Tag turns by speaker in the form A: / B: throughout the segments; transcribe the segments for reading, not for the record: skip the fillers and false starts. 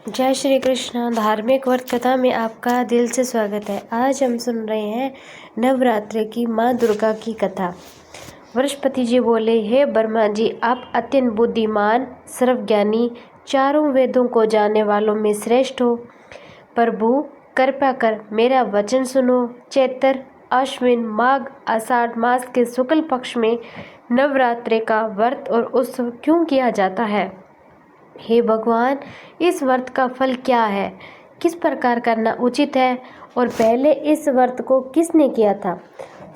A: जय श्री कृष्ण। धार्मिक व्रत कथा में आपका दिल से स्वागत है। आज हम सुन रहे हैं नवरात्र की माँ दुर्गा की कथा। बृहस्पति जी बोले, हे ब्रह्मा जी, आप अत्यंत बुद्धिमान, सर्वज्ञानी, चारों वेदों को जानने वालों में श्रेष्ठ हो। प्रभु, कृपा कर मेरा वचन सुनो। चैत्र, अश्विन, माघ, आषाढ़ मास के शुक्ल पक्ष में नवरात्रि का व्रत और उत्सव क्यों किया जाता है? हे भगवान, इस व्रत का फल क्या है? किस प्रकार करना उचित है? और पहले इस व्रत को किसने किया था,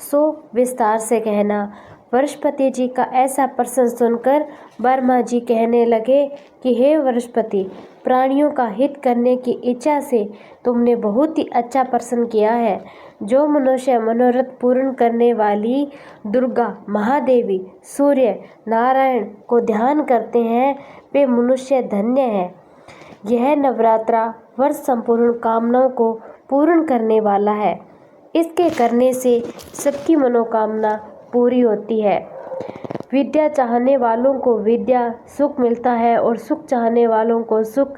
A: सो विस्तार से कहना। बृहस्पति जी का ऐसा प्रश्न सुनकर ब्रह्मा जी कहने लगे कि हे बृहस्पति, प्राणियों का हित करने की इच्छा से तुमने बहुत ही अच्छा प्रश्न किया है। जो मनुष्य मनोरथ पूर्ण करने वाली दुर्गा, महादेवी, सूर्य, नारायण को ध्यान करते हैं, वे मनुष्य धन्य है। यह नवरात्रा वर्ष संपूर्ण कामनाओं को पूर्ण करने वाला है। इसके करने से सबकी मनोकामना पूरी होती है। विद्या चाहने वालों को विद्या, सुख मिलता है और सुख चाहने वालों को सुख,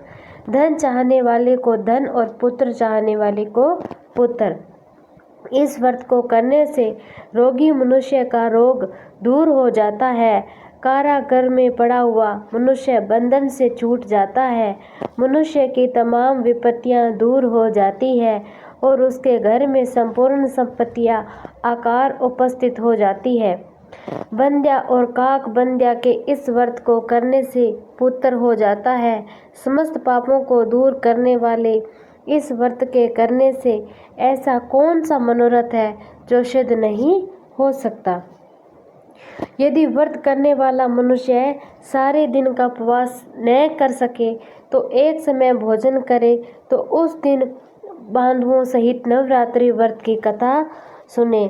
A: धन चाहने वाले को धन और पुत्र चाहने वाले को पुत्र। इस व्रत को करने से रोगी मनुष्य का रोग दूर हो जाता है। कारागार में पड़ा हुआ मनुष्य बंधन से छूट जाता है। मनुष्य की तमाम विपत्तियां दूर हो जाती है और उसके घर में संपूर्ण संपत्तियां आकार उपस्थित हो जाती है। बंध्या और काक बंध्या के इस व्रत को करने से पुत्र हो जाता है। समस्त पापों को दूर करने वाले इस व्रत के करने से ऐसा कौन सा मनोरथ है जो सिद्ध नहीं हो सकता? यदि व्रत करने वाला मनुष्य सारे दिन का उपवास न कर सके तो एक समय भोजन करे, तो उस दिन बांधवों सहित नवरात्रि व्रत की कथा सुने।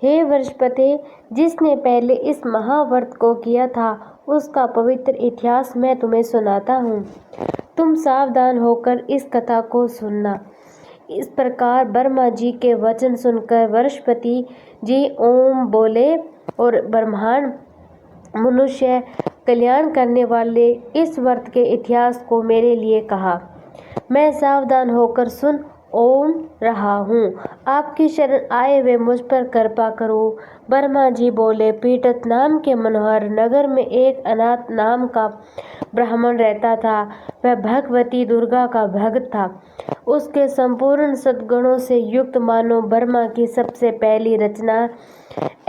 A: हे बृहस्पति, जिसने पहले इस महाव्रत को किया था उसका पवित्र इतिहास मैं तुम्हें सुनाता हूँ। तुम सावधान होकर इस कथा को सुनना। इस प्रकार ब्रह्मा जी के वचन सुनकर बृहस्पति जी ओम बोले और ब्रह्मांड मनुष्य कल्याण करने वाले इस व्रत के इतिहास को मेरे लिए कहा। मैं सावधान होकर सुन ओम रहा हूँ। आपकी शरण आए हुए मुझ पर कृपा करो। ब्रह्मा जी बोले, पीटत नाम के मनोहर नगर में एक अनाथ नाम का ब्राह्मण रहता था। वह भगवती दुर्गा का भक्त था। उसके संपूर्ण सद्गुणों से युक्त मानो ब्रह्मा की सबसे पहली रचना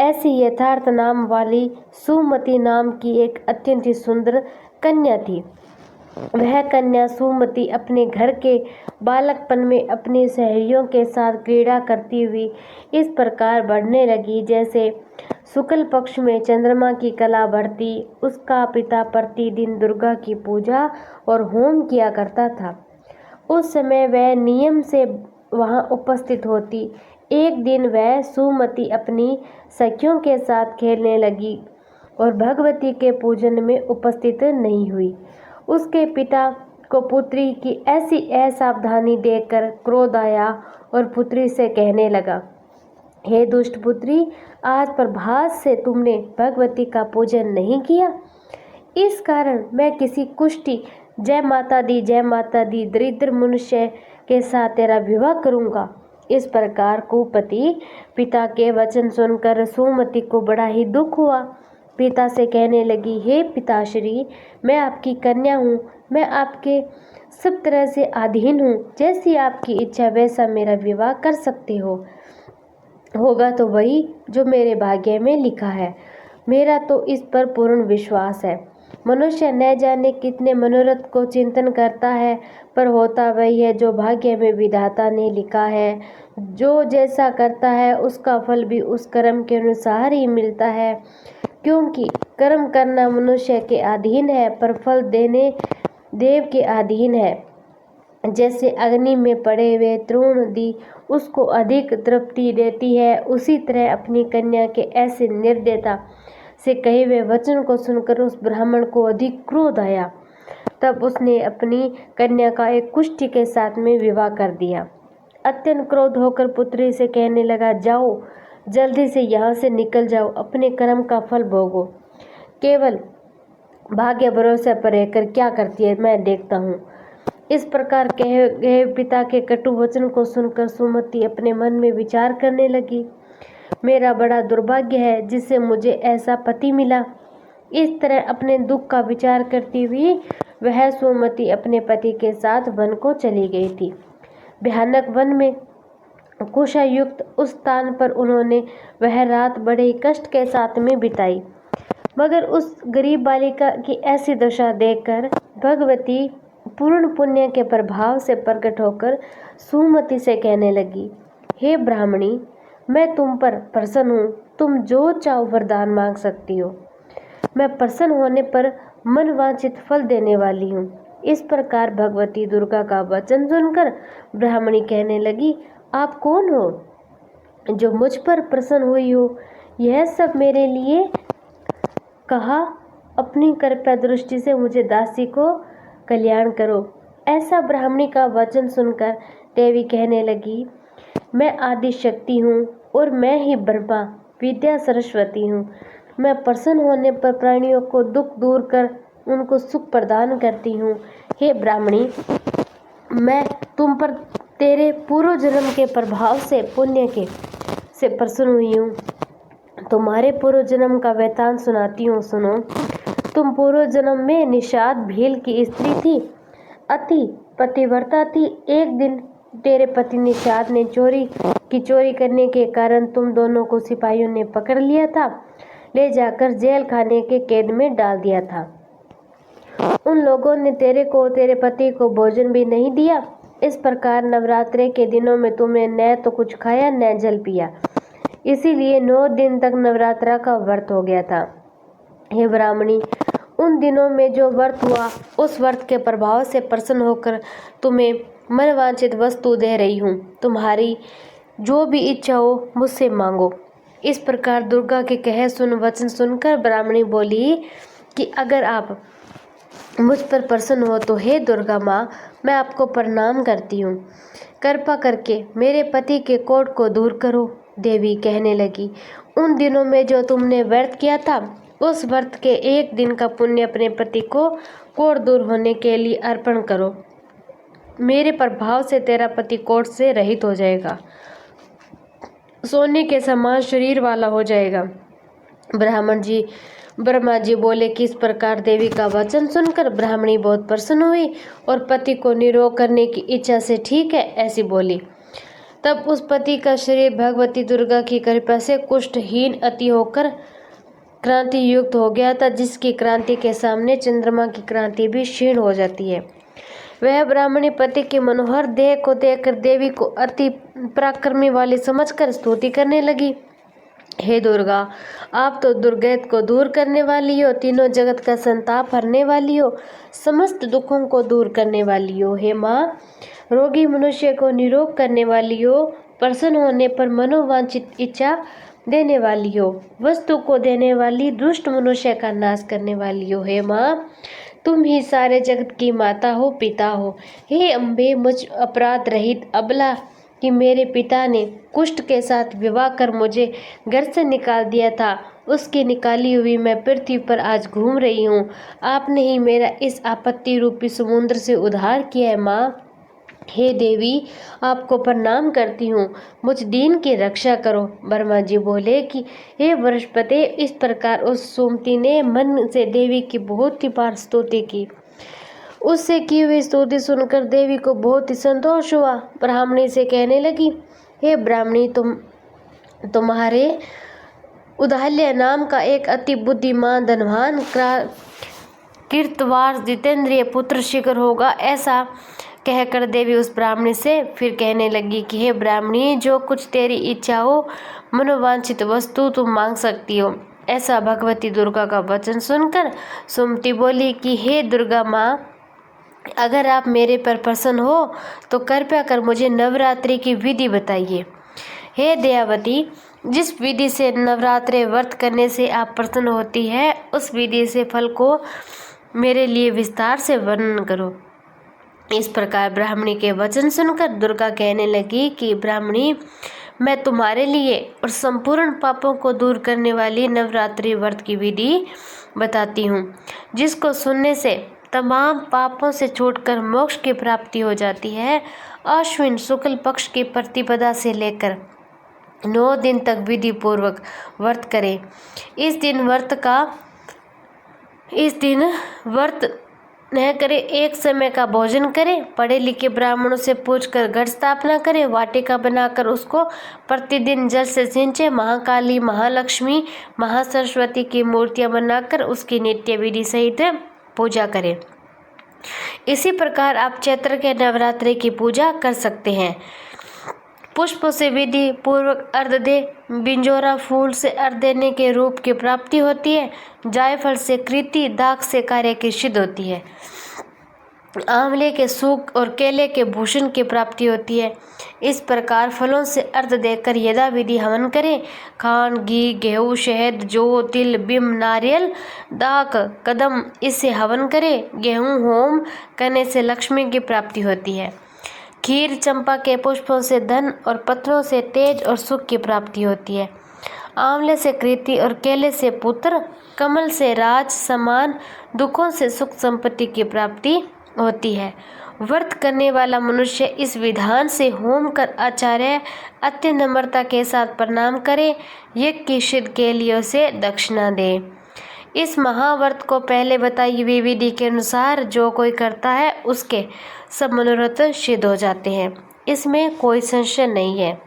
A: ऐसी यथार्थ नाम वाली सुमति नाम की एक अत्यंत ही सुंदर कन्या थी। वह कन्या सुमति अपने घर के बालकपन में अपनी सहेलियों के साथ क्रीड़ा करती हुई इस प्रकार बढ़ने लगी जैसे शुक्ल पक्ष में चंद्रमा की कला बढ़ती। उसका पिता प्रतिदिन दुर्गा की पूजा और होम किया करता था। उस समय वह नियम से वहां उपस्थित होती। एक दिन वह सुमति अपनी सखियों के साथ खेलने लगी और भगवती के पूजन में उपस्थित नहीं हुई। उसके पिता को पुत्री की ऐसी असावधानी देखकर क्रोध आया और पुत्री से कहने लगा, हे दुष्ट पुत्री, आज प्रभात से तुमने भगवती का पूजन नहीं किया। इस कारण मैं किसी कुष्ठी जय माता दी दरिद्र मनुष्य के साथ तेरा विवाह करूंगा। इस प्रकार कुपति पिता के वचन सुनकर सुमति को बड़ा ही दुख हुआ। पिता से कहने लगी, हे पिताश्री, मैं आपकी कन्या हूँ। मैं आपके सब तरह से अधीन हूँ। जैसी आपकी इच्छा वैसा मेरा विवाह कर सकते हो। होगा तो वही जो मेरे भाग्य में लिखा है। मेरा तो इस पर पूर्ण विश्वास है। मनुष्य न जाने कितने मनोरथ को चिंतन करता है, पर होता वही है जो भाग्य में विधाता ने लिखा है। जो जैसा करता है उसका फल भी उस कर्म के अनुसार ही मिलता है, क्योंकि कर्म करना मनुष्य के अधीन है पर फल देने देव के अधीन है। जैसे अग्नि में पड़े हुए तृण दी उसको अधिक तृप्ति देती है, उसी तरह अपनी कन्या के ऐसे निर्दयता से कहे हुए वचन को सुनकर उस ब्राह्मण को अधिक क्रोध आया। तब उसने अपनी कन्या का एक कुष्ठी के साथ में विवाह कर दिया। अत्यंत क्रोध होकर पुत्री से कहने लगा, जाओ जल्दी से यहाँ से निकल जाओ, अपने कर्म का फल भोगो। केवल भाग्य भरोसे पर रहकर क्या करती है मैं देखता हूँ। इस प्रकार कहे गए पिता के कटु वचन को सुनकर सुमति अपने मन में विचार करने लगी, मेरा बड़ा दुर्भाग्य है जिससे मुझे ऐसा पति मिला। इस तरह अपने दुख का विचार करती हुई वह सुमति अपने पति के साथ वन को चली गई थी। भयानक वन में कुशायुक्त उस स्थान पर उन्होंने वह रात बड़े ही कष्ट के साथ में बिताई। मगर उस गरीब बालिका की ऐसी दशा देखकर भगवती पूर्ण पुण्य के प्रभाव से प्रकट होकर सुमति से कहने लगी, हे ब्राह्मणी, मैं तुम पर प्रसन्न हूँ, तुम जो चाहो वरदान मांग सकती हो। मैं प्रसन्न होने पर मनवांछित फल देने वाली हूँ। इस प्रकार भगवती दुर्गा का वचन सुनकर ब्राह्मणी कहने लगी, आप कौन हो जो मुझ पर प्रसन्न हुई हो? यह सब मेरे लिए कहा, अपनी कृपा दृष्टि से मुझे दासी को कल्याण करो। ऐसा ब्राह्मणी का वचन सुनकर देवी कहने लगी, मैं आदि शक्ति हूँ और मैं ही ब्रह्मा विद्या सरस्वती हूँ। मैं प्रसन्न होने पर प्राणियों को दुख दूर कर उनको सुख प्रदान करती हूँ। हे ब्राह्मणी, मैं तुम पर तेरे पूर्व जन्म के प्रभाव से पुण्य के से प्रसन्न हुई हूँ। तुम्हारे पूर्व जन्म का वृतांत सुनाती हूँ, सुनो। तुम पूर्व जन्म में निषाद भील की स्त्री थी, अति पतिव्रता थी। एक दिन तेरे पति निषाद ने चोरी करने के कारण तुम दोनों को सिपाहियों ने पकड़ लिया था, ले जाकर जेल खाने के कैद में डाल दिया था। उन लोगों ने तेरे पति को भोजन भी नहीं दिया। इस प्रकार नवरात्रे के दिनों में तुमने न तो कुछ खाया न जल पिया, इसीलिए 9 दिन तक नवरात्रा का व्रत हो गया था। हे ब्राह्मणी, उन दिनों में जो व्रत हुआ उस व्रत के प्रभाव से प्रसन्न होकर तुम्हें मनवांछित वस्तु दे रही हूँ। तुम्हारी जो भी इच्छा हो मुझसे मांगो। इस प्रकार दुर्गा के कहे सुन वचन सुनकर ब्राह्मणी बोली कि अगर आप मुझ पर प्रसन्न हो तो हे दुर्गा माँ, मैं आपको प्रणाम करती हूँ। कृपा करके मेरे पति के कोढ़ को दूर करो। देवी कहने लगी, उन दिनों में जो तुमने व्रत किया था उस व्रत के एक दिन का पुण्य अपने पति को कोढ़ दूर होने के लिए अर्पण करो। मेरे प्रभाव से तेरा पति कोढ़ से रहित हो जाएगा, सोने के समान शरीर वाला हो जाएगा। ब्रह्मा जी बोले कि इस प्रकार देवी का वचन सुनकर ब्राह्मणी बहुत प्रसन्न हुई और पति को निरोग करने की इच्छा से ठीक है ऐसी बोली। तब उस पति का शरीर भगवती दुर्गा की कृपा से कुष्ठहीन अति होकर क्रांति युक्त हो गया था, जिसकी क्रांति के सामने चंद्रमा की क्रांति भी क्षीण हो जाती है। वह ब्राह्मणी पति के मनोहर देह को देखकर देवी को अति पराक्रमी वाली समझकर स्तुति करने लगी। हे दुर्गा, आप तो दुर्गत को दूर करने वाली हो, तीनों जगत का संताप हरने वाली हो, समस्त दुखों को दूर करने वाली हो। हे माँ, रोगी मनुष्य को निरोग करने वाली हो, प्रसन्न होने पर मनोवांछित इच्छा देने वाली हो, वस्तु को देने वाली, दुष्ट मनुष्य का नाश करने वाली हो। हे माँ, तुम ही सारे जगत की माता हो, पिता हो। हे अम्बे, मुझ अपराध रहित अबला कि मेरे पिता ने कुष्ठ के साथ विवाह कर मुझे घर से निकाल दिया था, उसकी निकाली हुई मैं पृथ्वी पर आज घूम रही हूँ। आपने ही मेरा इस आपत्ति रूपी समुद्र से उद्धार किया है माँ। हे देवी, आपको प्रणाम करती हूँ, मुझ दीन की रक्षा करो। ब्रह्मा जी बोले कि हे बृहस्पति, इस प्रकार उस सुमति ने मन से देवी की बहुत ही बार स्तुति की। उससे की हुई स्तुति सुनकर देवी को बहुत ही संतोष हुआ। ब्राह्मणी से कहने लगी, हे ब्राह्मणी, तुम्हारे उदाहल्य नाम का एक अति बुद्धिमान, धनवान, कीर्तवान, जितेंद्रिय पुत्र शीघ्र होगा। ऐसा कहकर देवी उस ब्राह्मणी से फिर कहने लगी कि हे ब्राह्मणी, जो कुछ तेरी इच्छा हो, मनोवांछित वस्तु तुम मांग सकती हो। ऐसा भगवती दुर्गा का वचन सुनकर सुमति बोली कि हे दुर्गा माँ, अगर आप मेरे पर प्रसन्न हो तो कृपया कर मुझे नवरात्रि की विधि बताइए। हे दयावती, जिस विधि से नवरात्रे व्रत करने से आप प्रसन्न होती है, उस विधि से फल को मेरे लिए विस्तार से वर्णन करो। इस प्रकार ब्राह्मणी के वचन सुनकर दुर्गा कहने लगी कि ब्राह्मणी, मैं तुम्हारे लिए और संपूर्ण पापों को दूर करने वाली नवरात्रि व्रत की विधि बताती हूँ, जिसको सुनने से तमाम पापों से छूटकर मोक्ष की प्राप्ति हो जाती है। अश्विन शुक्ल पक्ष की प्रतिपदा से लेकर 9 दिन तक विधि पूर्वक व्रत करें। इस दिन व्रत न करें, एक समय का भोजन करें, पढ़े लिखे ब्राह्मणों से पूछकर घट स्थापना करें, वाटिका बनाकर उसको प्रतिदिन जल से सिंचे, महाकाली, महालक्ष्मी, महासरस्वती की मूर्तियां बनाकर उसकी नित्य विधि सहित पूजा करें। इसी प्रकार आप चैत्र के नवरात्रि की पूजा कर सकते हैं। पुष्पों से विधि पूर्वक अर्घ्य दे। बिंजोरा फूल से अर्घ्य देने के रूप की प्राप्ति होती है। जायफल से कृति, दाग से कार्य की सिद्ध होती है। आंवले के सूख और केले के भूषण की प्राप्ति होती है। इस प्रकार फलों से अर्घ्य देकर यदा विधि हवन करें। खांड, घी, गेहूँ, शहद, जौ, तिल, बिम, नारियल, दाक, कदम, इससे हवन करें। गेहूँ होम करने से लक्ष्मी की प्राप्ति होती है। खीर, चंपा के पुष्पों से धन और पत्रों से तेज और सुख की प्राप्ति होती है। आंवले से कृति और केले से पुत्र, कमल से राज, सम्मान, दुखों से सुख संपत्ति की प्राप्ति होती है। व्रत करने वाला मनुष्य इस विधान से होम कर आचार्य अत्यंत नम्रता के साथ प्रणाम करे, यज्ञ की सिद्ध के लिए उसे दक्षिणा दे। इस महाव्रत को पहले बताई हुई विधि के अनुसार जो कोई करता है उसके सब मनोरथ सिद्ध हो जाते हैं, इसमें कोई संशय नहीं है।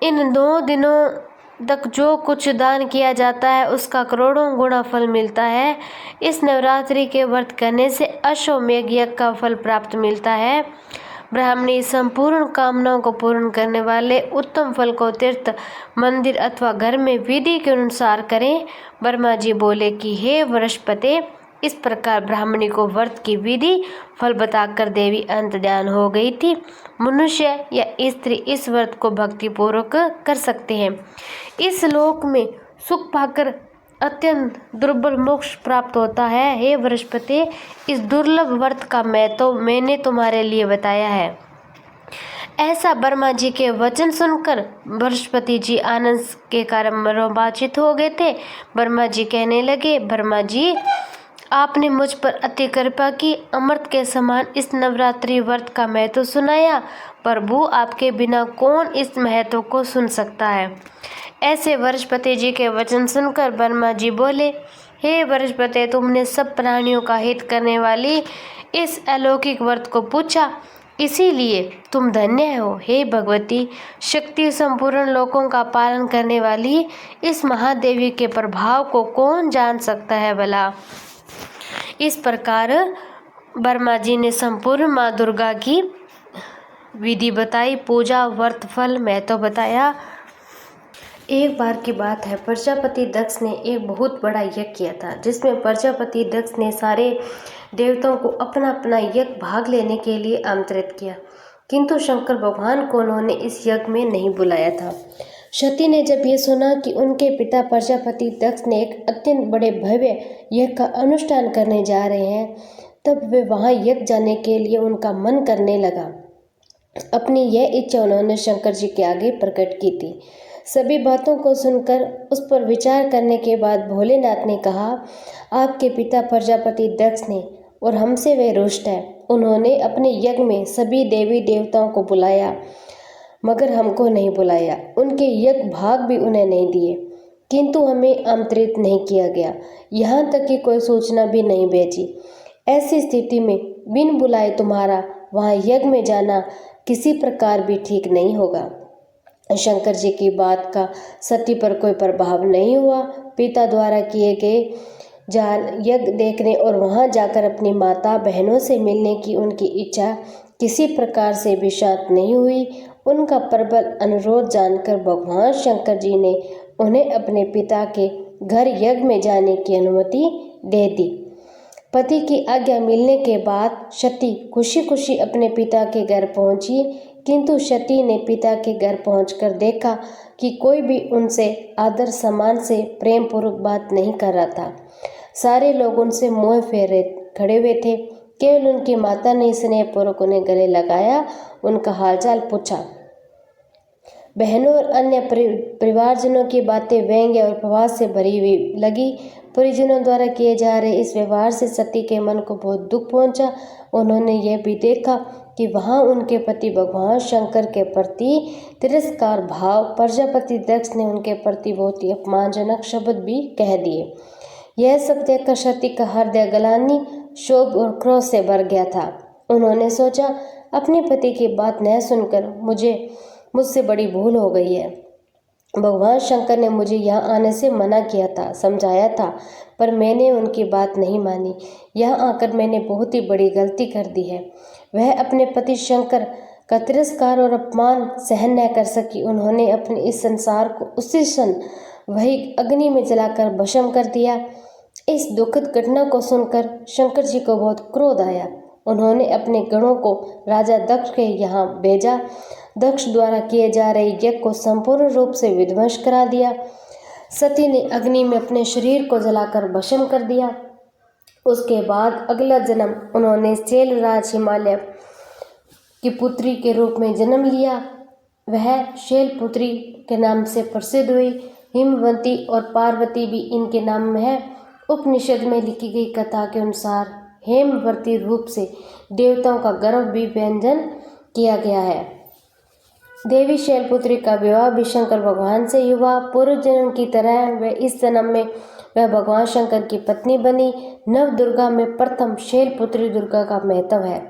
A: इन 2 दिनों तक जो कुछ दान किया जाता है उसका करोड़ों गुना फल मिलता है। इस नवरात्रि के व्रत करने से अश्वमेघ यज्ञ का फल प्राप्त मिलता है। ब्राह्मणी संपूर्ण कामनाओं को पूर्ण करने वाले उत्तम फल को तीर्थ, मंदिर अथवा घर में विधि के अनुसार करें। ब्रह्मा जी बोले कि हे बृहस्पति, इस प्रकार ब्राह्मणी को व्रत की विधि फल बताकर देवी अंतर्ध्यान हो गई थी। मनुष्य या स्त्री इस व्रत को भक्ति पूर्वक कर सकते हैं। इस लोक में सुख पाकर अत्यंत दुर्लभ मोक्ष प्राप्त होता है। हे बृहस्पति, इस दुर्लभ व्रत का मैंने तुम्हारे लिए बताया है। ऐसा ब्रह्मा जी के वचन सुनकर बृहस्पति जी आनंद के कारण रोमांचित हो गए थे। ब्रह्मा जी कहने लगे, ब्रह्मा जी, आपने मुझ पर अति कृपा की, अमृत के समान इस नवरात्रि व्रत का महत्व सुनाया। प्रभु, आपके बिना कौन इस महत्व को सुन सकता है। ऐसे बृहस्पति जी के वचन सुनकर ब्रह्मा जी बोले, हे बृहस्पति, तुमने सब प्राणियों का हित करने वाली इस अलौकिक व्रत को पूछा, इसीलिए तुम धन्य हो। हे भगवती, शक्ति संपूर्ण लोकों का पालन करने वाली इस महादेवी के प्रभाव को कौन जान सकता है भला। इस प्रकार ब्रह्मा जी ने संपूर्ण माँ दुर्गा की विधि बताई, पूजा, व्रत, फल, महत्व बताया। एक बार की बात है, प्रजापति दक्ष ने एक बहुत बड़ा यज्ञ किया था, जिसमें प्रजापति दक्ष ने सारे देवताओं को अपना अपना यज्ञ भाग लेने के लिए आमंत्रित किया, किंतु शंकर भगवान को उन्होंने इस यज्ञ में नहीं बुलाया था। सती ने जब ये सुना कि उनके पिता प्रजापति दक्ष ने एक अत्यंत बड़े भव्य यज्ञ का अनुष्ठान करने जा रहे हैं, तब वे वहाँ यज्ञ जाने के लिए उनका मन करने लगा। अपनी यह इच्छा उन्होंने शंकर जी के आगे प्रकट की थी। सभी बातों को सुनकर उस पर विचार करने के बाद भोलेनाथ ने कहा, आपके पिता प्रजापति दक्ष ने और हमसे वे रुष्ट है। उन्होंने अपने यज्ञ में सभी देवी देवताओं को बुलाया, मगर हमको नहीं बुलाया। उनके यज्ञ भाग भी उन्हें नहीं दिए, किंतु हमें आमंत्रित नहीं किया गया, यहाँ तक कि कोई सूचना भी नहीं भेजी। ऐसी स्थिति में बिन बुलाए तुम्हारा वहाँ यज्ञ में जाना किसी प्रकार भी ठीक नहीं होगा। शंकर जी की बात का सती पर कोई प्रभाव नहीं हुआ। पिता द्वारा किए गए यज्ञ देखने और वहां जाकर अपनी माता बहनों से मिलने की उनकी इच्छा किसी प्रकार से भी शांत नहीं हुई। उनका प्रबल अनुरोध जानकर भगवान शंकर जी ने उन्हें अपने पिता के घर यज्ञ में जाने की अनुमति दे दी। पति की आज्ञा मिलने के बाद सती खुशी खुशी अपने पिता के घर पहुंची, किंतु सती ने पिता के घर पहुंचकर देखा कि कोई भी उनसे आदर सम्मान से प्रेम पूर्वक बात नहीं कर रहा था। सारे लोग उनसे मुँह फेरे खड़े हुए थे। केवल उनकी माता ने स्नेहपूर्वक उन्हें गले लगाया, उनका हालचाल पूछा। बहनों और अन्य परिवारजनों की बातें व्यंग्य और उपहास से भरी हुई लगी, परिजनों द्वारा किए जा रहे इस व्यवहार से सती के मन को बहुत दुख पहुंचा। उन्होंने यह भी देखा कि वहां उनके पति भगवान शंकर के प्रति तिरस्कार भाव, प्रजापति दक्ष ने उनके प्रति बहुत ही अपमानजनक शब्द भी कह दिए। यह सब देखकर सती का हृदय ग्लानि, शोक और क्रोध से भर गया था। उन्होंने सोचा, अपने पति की बात न सुनकर मुझसे बड़ी भूल हो गई है। भगवान शंकर ने मुझे यहाँ आने से मना किया था, समझाया था, पर मैंने उनकी बात नहीं मानी। यहाँ आकर मैंने बहुत ही बड़ी गलती कर दी है। वह अपने पति शंकर का तिरस्कार और अपमान सहन न कर सकी। उन्होंने अपने इस संसार को उसी क्षण वही अग्नि में जलाकर भस्म कर दिया। इस दुखद घटना को सुनकर शंकर जी को बहुत क्रोध आया। उन्होंने अपने गणों को राजा दक्ष के यहाँ भेजा। दक्ष द्वारा किए जा रहे यज्ञ को संपूर्ण रूप से विध्वंस करा दिया। सती ने अग्नि में अपने शरीर को जलाकर भस्म कर दिया। उसके बाद अगला जन्म उन्होंने शैलराज हिमालय की पुत्री के रूप में जन्म लिया। वह शैलपुत्री के नाम से प्रसिद्ध हुई। हिमवती और पार्वती भी इनके नाम में है। उपनिषद में लिखी गई कथा के अनुसार हेमवती रूप से देवताओं का गर्व भी व्यंजन किया गया है। देवी शैलपुत्री का विवाह भी शंकर भगवान से हुआ। पूर्व जन्म की तरह वह इस जन्म में वह भगवान शंकर की पत्नी बनी। नव दुर्गा में प्रथम शैलपुत्री दुर्गा का महत्व है।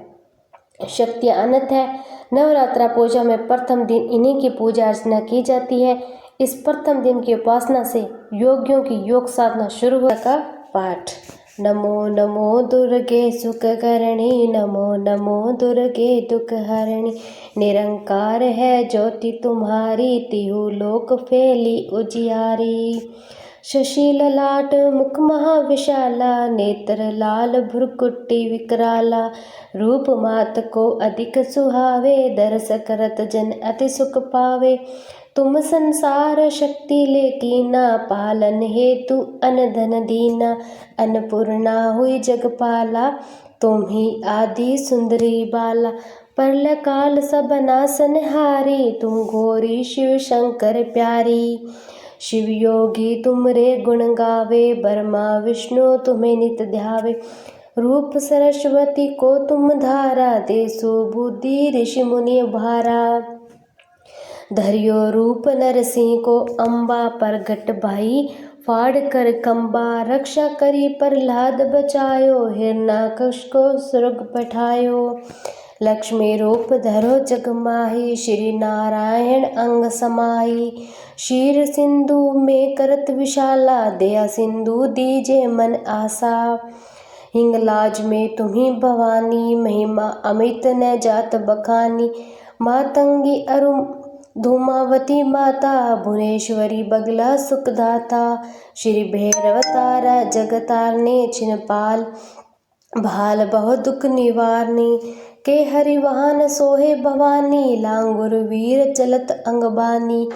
A: शक्तियाँ अनंत है। नवरात्रा पूजा में प्रथम दिन इन्हीं की पूजा अर्चना की जाती है। इस प्रथम दिन की उपासना से योगियों की योग साधना शुरू होने का पाठ। नमो नमो दुर्गे सुख करणी, नमो नमो दुर्गे दुख हरणी। निरंकार है ज्योति तुम्हारी, तिहु लोक फैली उजियारी। शशि ललाट मुख महाविशाला, नेत्र लाल भ्रुकुटी विकराला। रूप मात को अधिक सुहावे, दरस करत जन अति सुख पावे। तुम संसार शक्ति लेकीना, पालन हेतु अनधन दीना। अन्नपूर्णा हुई जगपाला, तुम ही आदि सुंदरी बाला। परल काल सब नासन हारी, तुम घोरी शिव शंकर प्यारी। शिव योगी तुमरे गुण गावे, ब्रह्मा विष्णु तुम्हें नित ध्यावे। रूप सरस्वती को तुम धारा, देसु बुद्धि ऋषि मुनि भारा। धरियो रूप नरसिंह को अम्बा, प्रगट भाई फाड़ कर खम्बा। रक्षा करी प्रहलाद बचायो, हिरण्याकश को स्वर्ग पठायो। लक्ष्मी रूप धरो जग माही, श्री नारायण अंग समाई। क्षीर सिंधु में करत विशाला, दया सिंधु दीजे मन आशा। हिंगलाज में तुम्ही भवानी, महिमा अमित न जात बखानी। मातंगी अरु धूमावती माता, भुवनेश्वरी बगला सुखदाता। श्री भैरव तारा जगतारने, छिनपाल भाल बहु दुख निवारनी। के हरि वाहन सोहे भवानी, लांगुर वीर चलत अंगबानी।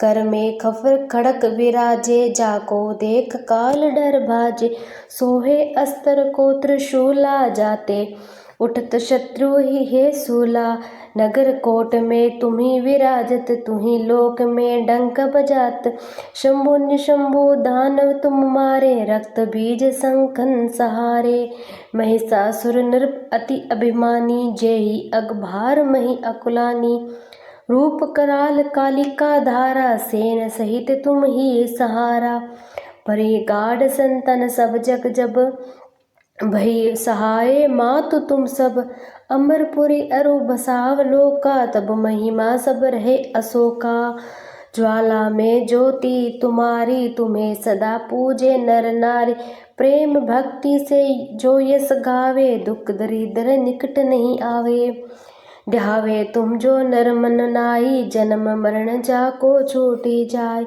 A: कर में खफर खड़क विराजे, जाको देख काल डर भाजे। सोहे अस्त्र को त्रिशूला, जाते उठत शत्रु ही है सूला। नगर कोट में तुम्ही विराजत, तुम्ही लोक में डंक बजात। शंभु निशंभु दानव तुम मारे, रक्त बीज संकन सहारे। महिषासुर नृप अति अभिमानी, जेहि अगभार मही अकुलानी। रूप कराल कालिका धारा, सेन सहित तुम ही सहारा। परि गाढ़ संतन सब जग जब, भई सहाय मातु तुम सब। अमरपुरी अरु बसाव लोका, तब महिमा सब रहे अशोका। ज्वाला में ज्योति तुम्हारी, तुम्हें सदा पूजे नर नारी। प्रेम भक्ति से जो यस गावे, दुख दरिद्र निकट नहीं आवे। ध्यावे तुम जो नर मन नाई, जन्म मरण जाको छूटी जाय।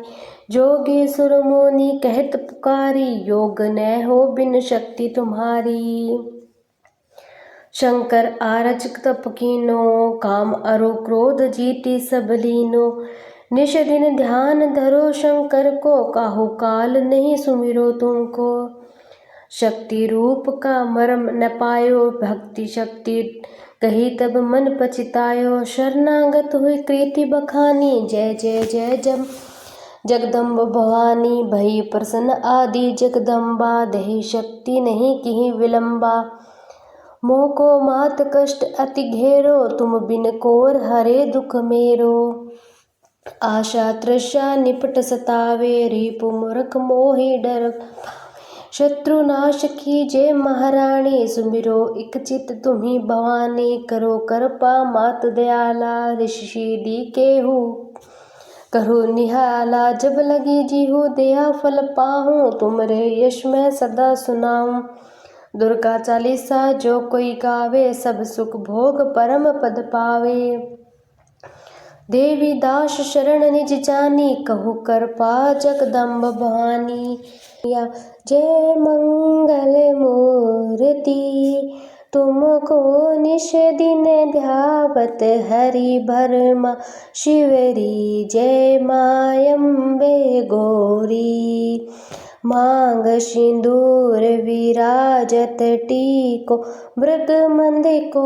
A: जोगी सुर मुनि कहत पुकारी, योग न हो बिन शक्ति तुम्हारी। शंकर आरज तप कीनो, काम अरु क्रोध जीती सब लीनो। निश दिन ध्यान धरो शंकर को, काहू काल नहीं सुमिरो तुमको। शक्ति रूप का मर्म न पायो, भक्ति शक्ति कही तब मन पछतायो। शरणागत हुई कृति बखानी, जय जय जय जब जगदम्ब भवानी भई प्रसन्न आदि जगदम्बा दही शक्ति नहीं किहि विलंबा। मोको मात कष्ट अति घेरो तुम बिन कोर हरे दुख मेरो। आशा तृषा निपट सतावे रिपु मूर्ख मोहि डर। शत्रु नाश कीजे महारानी सुमिरो इक चित तुम्ही भवानी। करो कृपा मात दयाला ऋषि दी केहू करो निहाला। जब लगी जीहू दया फल पाहूँ तुमरे यश में सदा सुनाऊँ। दुर्गा चालीसा जो कोई गावे सब सुख भोग परम पद पावे। देवी दास शरण निज जानी कहु कृपा जगदम्ब भवानी। जय मंगल मूर्ति तुमको निश दिन ध्यावत हरि भरमा शिवरी। जय माँ अम्बे गौरी मांग सिंदूर विराजत टीको। मृग मंद को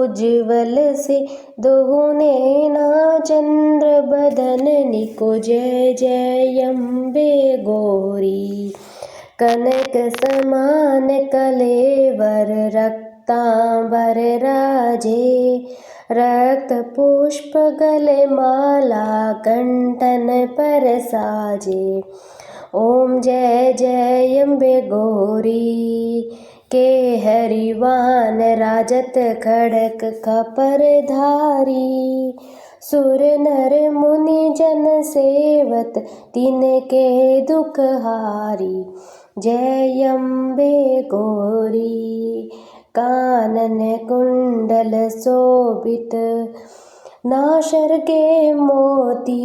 A: उज्ज्वल से दोहने ना चंद्र बदन निको। जय जय अम्बे गौरी कनक समान कलेवर रक्तांबर राजे। रक्त पुष्प गले माला कंठन पर साजे। ओम जय जय अम्बे गौरी के हरिवान राजत खड़क खपर धारी। सुर नर मुनि जन सेवत तिनके दुख हारी। जय अम्बे गौरी कानन कुंडल शोभित नाशर के मोती।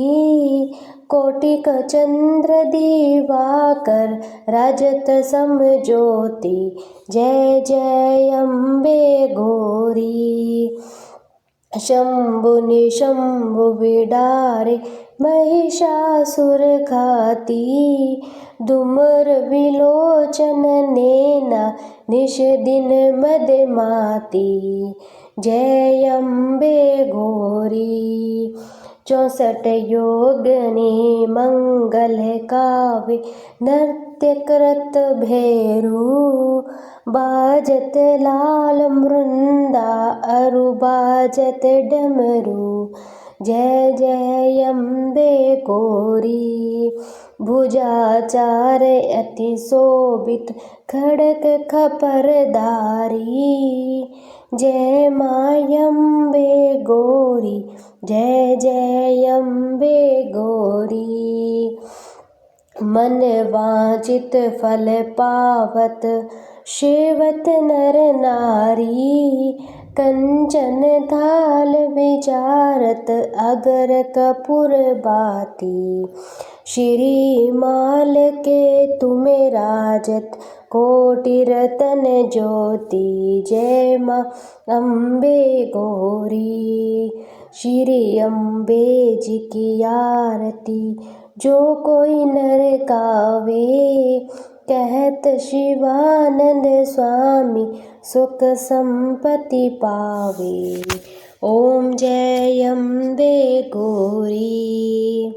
A: कोटिक चंद्र दिवाकर राजत सम ज्योति। जय जय अम्बे गौरी शंभु निशंभु बिडारे महिषासुर घाती। धूम्र विलोचन नैना निश दिन मद माती। जय अम्बे गौरी 64 योगिनी मंगल काव्य नृत्य करत भैरू। बाजत लाल मृंदा अरु बाजत डमरू। जय जय अम्बे गौरी भुजाचार अति शोभित खड़क खपरधारी। जय माँ अम्बे गौरी जय जय अम्बे गौरी। मन वांछित फल पावत सेवत नर नारी। कंचन थाल विचारत अगर कपूर बाती। श्री माल के तुम्हें राजत कोटि रतन ज्योति। जय माँ अम्बे गौरी श्री अम्बे जी की आरती जो कोई नर गावे। कहत शिवानंद स्वामी सुख संपत्ति पावे। ओम जय अम्बे गौरी।